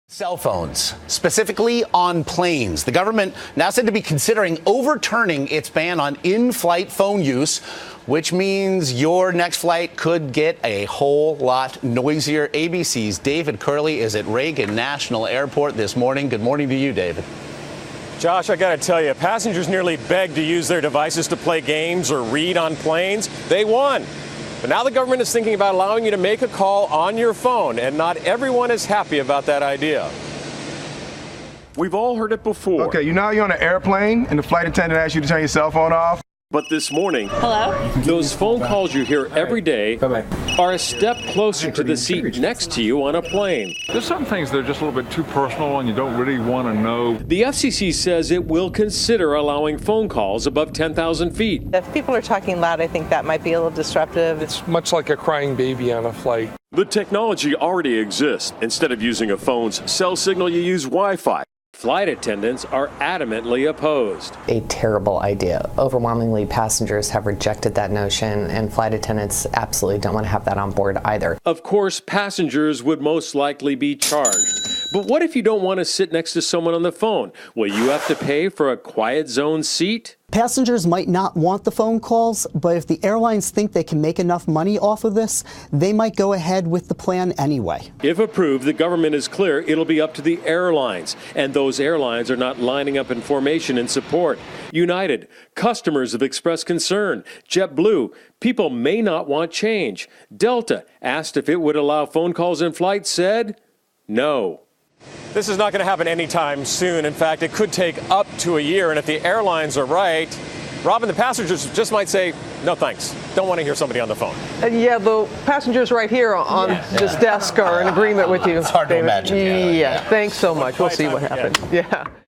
Cell phones, specifically on planes. The government now said to be considering overturning its ban on in-flight phone use, which means your next flight could get a whole lot noisier. ABC's David Curley is at Reagan National Airport this morning. Good morning to you, David. Josh, I got to tell you, passengers nearly begged to use their devices to play games or read on planes. They won. But now the government is thinking about allowing you to make a call on your phone, and not everyone is happy about that idea. We've all heard it before. Okay, you know you're on an airplane and the flight attendant asks you to turn your cell phone off? But this morning, hello? Those phone calls you hear every day are a step closer to the seat next to you on a plane. There's some things that are just a little bit too personal and you don't really want to know. The FCC says it will consider allowing phone calls above 10,000 feet. If people are talking loud, I think that might be a little disruptive. It's much like a crying baby on a flight. The technology already exists. Instead of using a phone's cell signal, you use Wi-Fi. Flight attendants are adamantly opposed. A terrible idea. Overwhelmingly, passengers have rejected that notion, and flight attendants absolutely don't want to have that on board either. Of course, passengers would most likely be charged. But what if you don't want to sit next to someone on the phone? Will you have to pay for a quiet zone seat? Passengers might not want the phone calls, but if the airlines think they can make enough money off of this, they might go ahead with the plan anyway. If approved, the government is clear it'll be up to the airlines, and those airlines are not lining up in formation in support. United, customers have expressed concern. JetBlue, people may not want change. Delta, asked if it would allow phone calls in flight, said no. This is not going to happen anytime soon. In fact, it could take up to a year. And if the airlines are right, Robin, the passengers just might say, no thanks. Don't want to hear somebody on the phone. Yeah, the passengers right here on this desk are in agreement with you. It's hard to imagine. Yeah, thanks so much. We'll see what happens. Yeah.